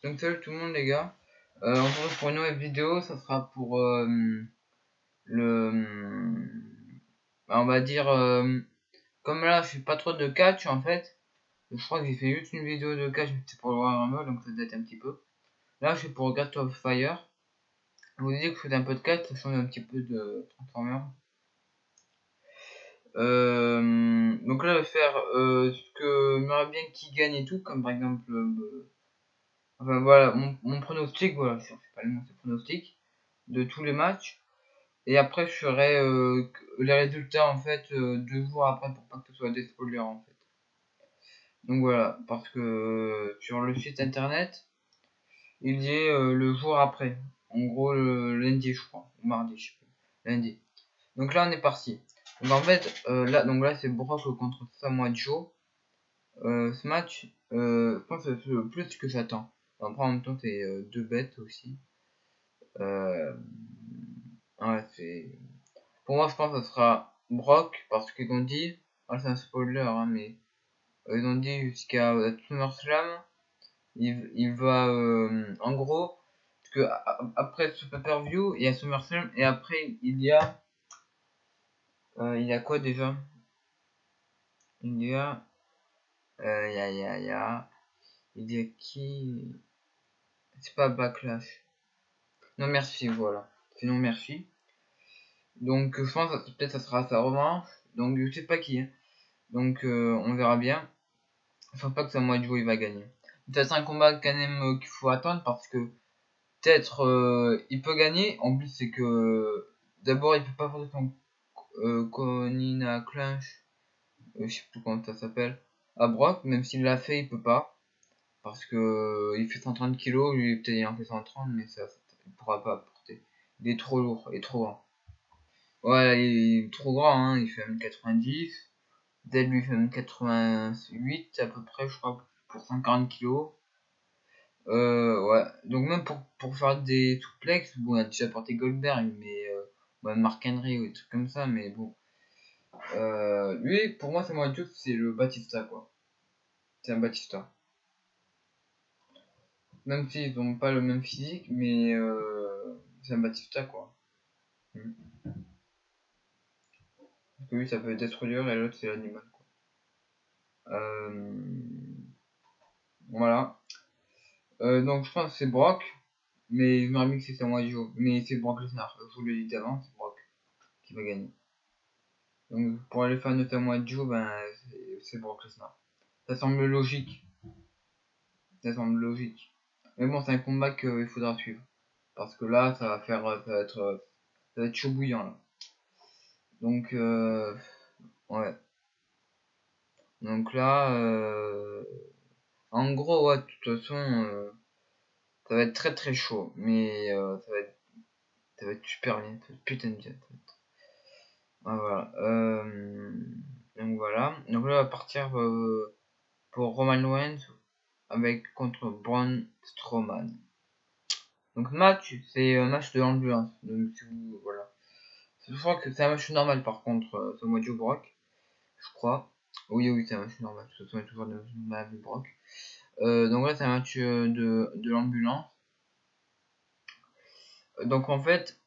Donc salut tout le monde les gars, on se retrouve pour une nouvelle vidéo, ça sera pour on va dire, comme là je fais pas trop de catch en fait, je crois que j'ai fait juste une vidéo de catch, mais c'était pour le Warhammer donc ça date un petit peu. Là je suis pour Ghost of Fire, je vous ai dit que je faisais un peu de catch, ça change un petit peu de Transformers. Donc là je vais faire ce que j'aimerais bien qui gagne et tout, comme par exemple, enfin voilà, mon pronostic, voilà, je sais pas le nom, c'est pronostic de tous les matchs. Et après, je ferai les résultats en fait 2 jours après pour pas que ce soit des spoilers en fait. Donc voilà, parce que sur le site internet, il y est le jour après. En gros, le lundi, je crois, ou mardi, je sais plus. Lundi. Donc là, on est parti. Donc en fait, là, c'est Brock contre Samoa Joe. Ce match, je pense que c'est le plus que j'attends. Après, en même temps, c'est 2 bêtes aussi. Ouais, c'est. Pour moi, je pense que ce sera Brock, parce qu'ils ont dit, c'est un spoiler, hein, mais ils ont dit jusqu'à SummerSlam, il va, en gros, parce que après ce pay-per-view, il y a SummerSlam, et après, il y a quoi déjà? Il y a, il y a qui? C'est pas Backlash. Non, merci, voilà. Sinon, merci. Donc, je pense que peut-être ça sera sa revanche. Donc, je sais pas qui, hein. Donc, on verra bien. Je pense pas que Samoa Joe il va gagner. C'est un combat quand même qu'il faut attendre parce que peut-être il peut gagner. En plus c'est que d'abord il peut pas faire son Konina Clinch, je sais plus comment ça s'appelle, à Brock, même s'il l'a fait il peut pas parce que il fait 130 kilos, lui peut-être il en fait 130 mais ça il pourra pas porter. Il est trop lourd, il est trop grand. Ouais, il est trop grand, hein, il fait 1m90. Dell lui fait 1m88 à peu près, je crois, pour 140 kilos. Ouais. Donc même pour faire des souplex, bon, on a déjà porté Goldberg, mais Mark Henry ou des trucs comme ça, mais bon. Lui, pour moi, c'est moi tout, c'est le Batista, quoi. C'est un Batista. Même s'ils n'ont pas le même physique, mais c'est un Batista, quoi. Mm. Parce que lui, ça peut être Destroyer et l'autre, c'est l'animal, quoi. Voilà. Donc je pense que c'est Brock, mais je me rappelle que c'est Samoa Joe. Mais c'est Brock Lesnar, je vous l'ai dit avant, c'est Brock qui va gagner. Donc pour les fans de Samoa Joe, ben c'est Brock Lesnar. Ça semble logique. Ça semble logique. Mais bon, c'est un combat qu'il faudra suivre. Parce que là, ça va être chaud bouillant là. Donc ouais. Donc là, en gros, ouais, de toute façon, ça va être très très chaud. Mais ça va être super bien. Ça va être putain de bien. Ah, voilà. Donc voilà. Donc là, on va partir pour Roman Reigns avec contre Braun Strowman. Donc match, c'est un match de l'ambulance. Donc voilà. Je crois que c'est un match normal par contre, ce mois du Brock, je crois. Oui, oui, c'est un match normal. De toute façon, il y a toujours de match de Brock. Donc là, c'est un match de l'ambulance. Donc en fait,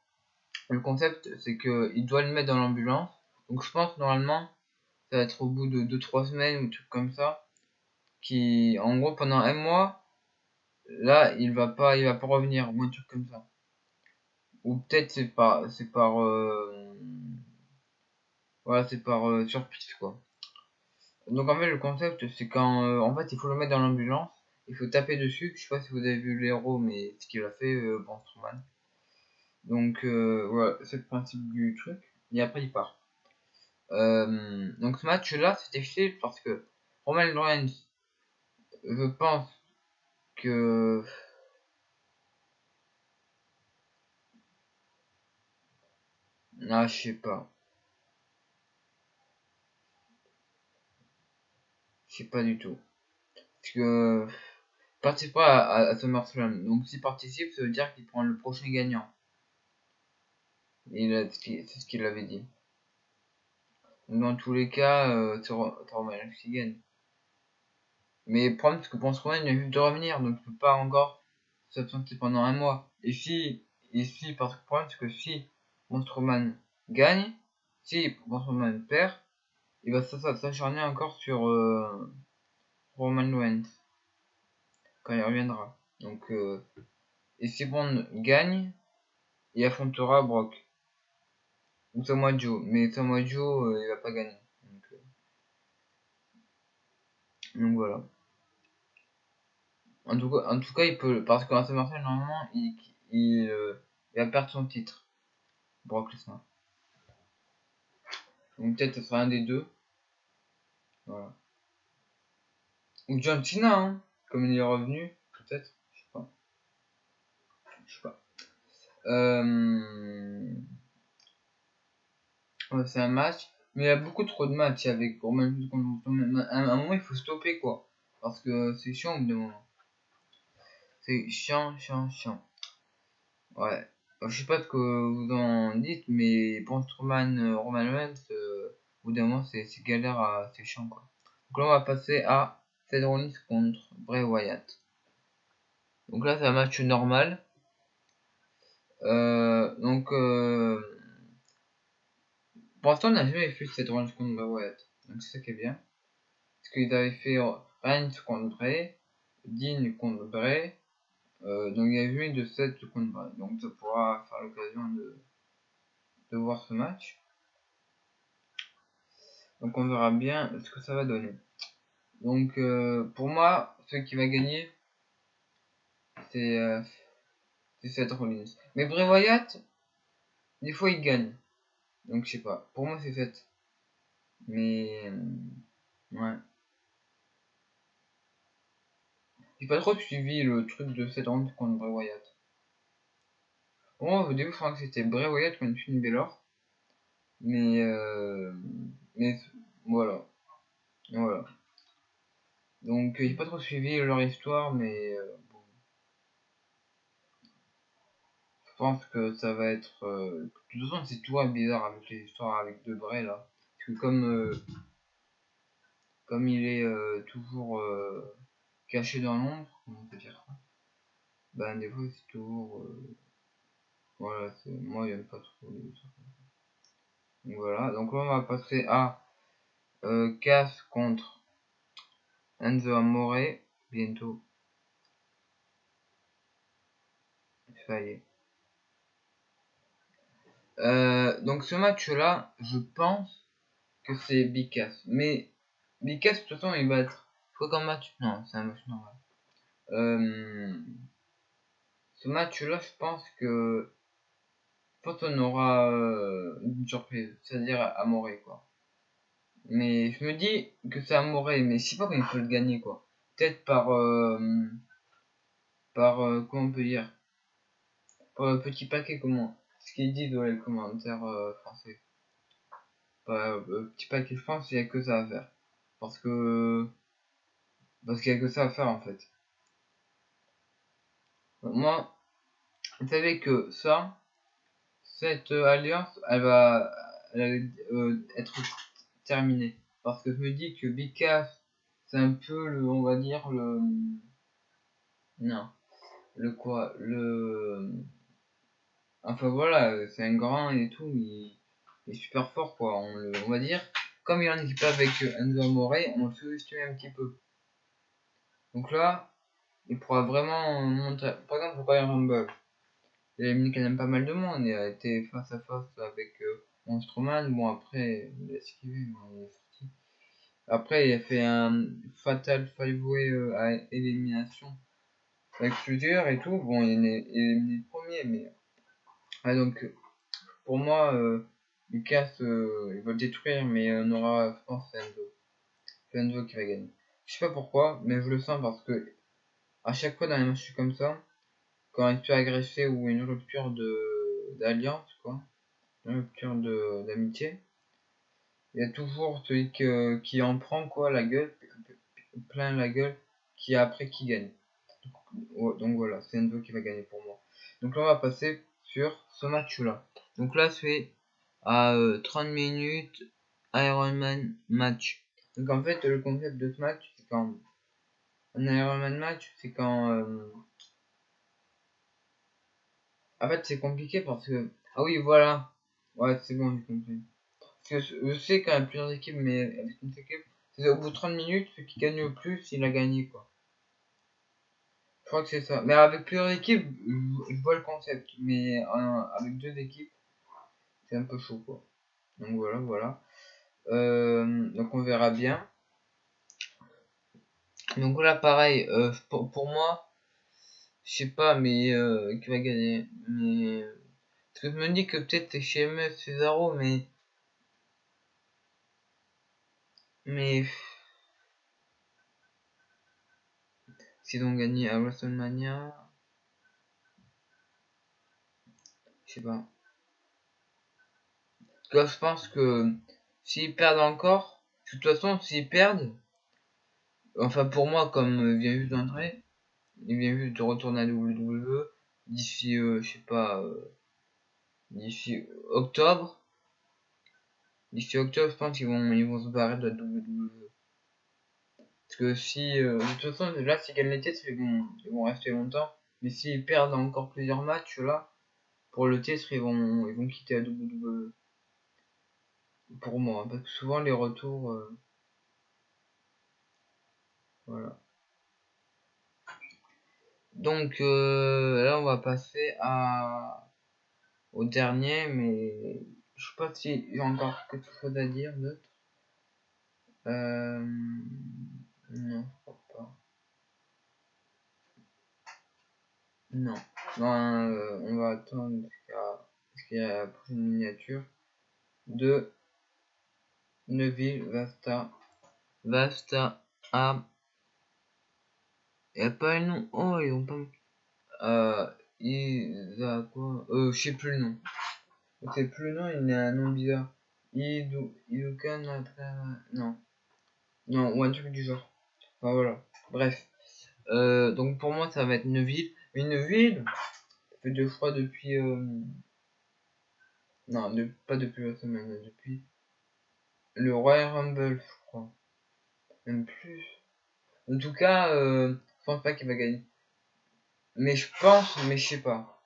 le concept, c'est que il doit le mettre dans l'ambulance. Donc je pense normalement, ça va être au bout de 2-3 semaines ou truc comme ça. Qui, en gros, pendant un mois, là, il va pas revenir ou un truc comme ça. Ou peut-être c'est par, voilà, c'est par surprise quoi. Donc en fait le concept c'est quand, en fait il faut le mettre dans l'ambulance, il faut taper dessus. Je sais pas si vous avez vu l'héros, mais ce qu'il a fait, Braun Strowman. Donc voilà, c'est le principe du truc. Et après il part. Donc ce match-là c'était facile parce que Roman Reigns, je pense que ah je sais pas, je sais pas du tout. Parce que participera à SummerSlam. Donc s'il participe, ça veut dire qu'il prend le prochain gagnant. C'est ce qu'il avait dit. Dans tous les cas, c'est Roman qui gagne. Mais le problème, c'est que Braun Strowman vient juste de revenir, donc il peut pas encore s'absenter pendant un mois. Et si, parce que le problème, c'est que si Braun Strowman gagne, si Braun Strowman perd, il va s'acharner encore sur Roman Reigns quand il reviendra. Donc, et si Braun gagne, il affrontera Brock ou Samoa Joe, mais Samoa Joe il va pas gagner. Donc voilà. En tout cas, il peut, parce que Marseille normalement, il va perdre son titre, Brock Lesnar. Donc peut-être ce sera un des deux. Voilà. Ou John Cena, hein, comme il est revenu, peut-être. Je sais pas. Je sais pas. Ouais, c'est un match, mais il y a beaucoup trop de matchs avec Roman Reigns. À un moment, il faut stopper quoi, parce que c'est chiant au bout d'un moment. C'est chiant. Ouais. Je sais pas ce que vous en dites, mais pour Strowman, Roman Reigns, au bout d'un moment, c'est galère, c'est chiant quoi. Donc là, on va passer à Seth Rollins contre Bray Wyatt. Donc là, c'est un match normal. Donc, pour l'instant, on n'a jamais fait Seth Rollins contre Bray Wyatt. Donc c'est ça qui est bien. Parce qu'ils avaient fait Reigns contre Bray, Dean contre Bray. Donc il y a eu de 7 contre Bray. Donc ça pourra faire l'occasion de voir ce match. Donc on verra bien ce que ça va donner. Donc pour moi, ce qui va gagner, c'est Seth Rollins. Mais Bray Wyatt, des fois il gagne. Donc je sais pas. Pour moi c'est Seth. Mais ouais. J'ai pas trop suivi le truc de Seth Rollins contre Bray Wyatt. Pour moi au début je crois que c'était Bray Wyatt contre Finn Balor. Mais voilà. Voilà. Donc j'ai pas trop suivi leur histoire, mais bon, je pense que ça va être. De toute façon, c'est toujours bizarre avec les histoires avec Debray là, parce que comme il est toujours caché dans l'ombre, comment on peut dire ça, ben des fois c'est toujours voilà, moi j'aime pas trop les histoires. Donc voilà, donc là on va passer à Cass contre Enzo Amore bientôt. Ça y est. Donc ce match-là, je pense que c'est Big Cass. Mais Big Cass, de toute façon, il va être... Quoi qu'un match? Non, c'est un match normal. Ce match-là, je pense qu'on aura une surprise. C'est-à-dire Amoré, quoi. Mais je me dis que c'est Amoré, mais je sais pas comment il peut le gagner, quoi. Peut-être comment on peut dire? Par petit paquet, comment? Ce qu'il dit dans les commentaires français. Petit paquet, je pense qu'il y a que ça à faire. Parce qu'il y a que ça à faire, en fait. Moi, vous savez que cette alliance, elle va être terminée. Parce que je me dis que Big Cass, c'est un peu on va dire non, enfin voilà, c'est un grand et tout, il est super fort quoi. On va dire, comme il en équipe avec Enzo Amore, on le sous-estime un petit peu. Donc là, il pourra vraiment montrer, par exemple pour Royal Rumble. Il a éliminé quand même pas mal de monde. Il a été face à face avec Strowman. Bon, après, il a esquivé, mais il est sorti. Après, il a fait un Fatal 5-Way à élimination avec plusieurs et tout. Bon, il est éliminé le premier, mais. Ah, donc, pour moi, Lucas, il va le détruire, mais on aura, je pense, c'est Enzo qui va gagner. Je sais pas pourquoi, mais je le sens parce que à chaque fois dans les matchs comme ça, quand il se fait agresser ou une rupture d'alliance, quoi. Une rupture d'amitié, il y a toujours celui qui en prend quoi la gueule, plein la gueule, qui gagne. Donc voilà, c'est Enzo qui va gagner pour moi. Donc là on va passer sur ce match là. Donc là c'est à 30 minutes Ironman match. Donc en fait le concept de ce match c'est quand un Ironman match c'est quand En fait, c'est compliqué parce que... Ah oui, voilà. Ouais, c'est bon, j'ai compris. Parce que je sais quand il y a plusieurs équipes, mais avec une équipe, c'est au bout de 30 minutes, celui qui gagne le plus, il a gagné, quoi. Je crois que c'est ça. Mais avec plusieurs équipes, je vois le concept. Mais avec deux équipes, c'est un peu chaud, quoi. Donc voilà, voilà. Donc on verra bien. Donc là, pareil, pour moi, je sais pas, mais qui va gagner. Mais parce que je me dis que peut-être c'est chez MS Cesaro, mais s'ils ont gagné à WrestleMania, je sais pas. Là, je pense que s'ils perdent encore, de toute façon, s'ils perdent, enfin pour moi, comme vient juste d'entrer, il vient juste de retourner à WWE d'ici, je sais pas, d'ici octobre. D'ici octobre, je pense qu'ils vont se barrer de la WWE. Parce que si, de toute façon, là, s'ils gagnent les titres, ils vont rester longtemps. Mais s'ils perdent encore plusieurs matchs, là, pour le titre, ils vont quitter la WWE. Pour moi, hein, parce que souvent les retours, voilà. Donc là, on va passer au dernier, mais je sais pas si j'ai encore quelque chose à dire d'autre. Non, je crois pas. Non. Non, on va attendre parce qu'il y a la prochaine miniature de Neville Vasta A. Il n'y a pas le nom. Oh, ils ont pas. Isa quoi? Je sais plus le nom. Je sais plus le nom, il a un nom bizarre. Iduka non. Non, ou un truc du genre. Enfin voilà. Bref. Donc pour moi, ça va être Neville. Mais Neville, ça fait deux fois depuis. Non, pas depuis la semaine, depuis le Royal Rumble, je crois. Même plus. En tout cas, je pense pas qu'il va gagner. Mais je pense, mais je sais pas.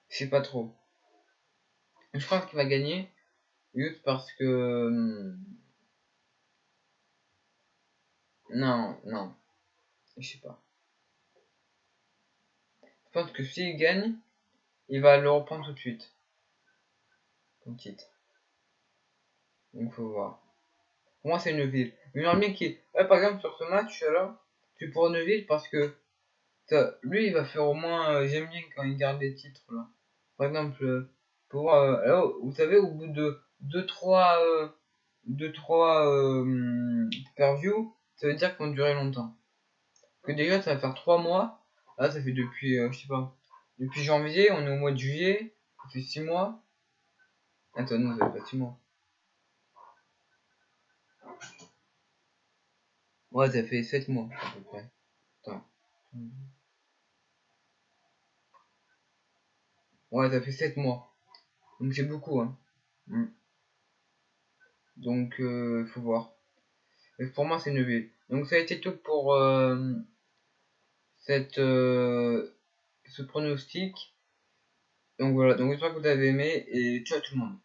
Je sais pas trop. Je pense qu'il va gagner juste parce que non, non, je sais pas. Je pense que s'il gagne, il va le reprendre tout de suite comme titre. Donc faut voir. Pour moi c'est Neville. Une armée qui, par exemple sur ce match là, tu prends Neville parce que lui il va faire au moins. J'aime bien quand il garde les titres là. Par exemple, pour alors, vous savez au bout de 2-3 per-view, ça veut dire qu'on durait longtemps. Que déjà ça va faire 3 mois. Là ça fait depuis je sais pas. Depuis janvier, on est au mois de juillet, ça fait 6 mois. Attends, non, ça fait pas 6 mois. Ouais, ça fait 7 mois à peu près. Attends. Ouais, ça fait 7 mois. Donc c'est beaucoup, hein. Mm. Donc faut voir. Et pour moi c'est 9. Donc ça a été tout pour ce pronostic. Donc voilà, donc j'espère que vous avez aimé et ciao tout le monde.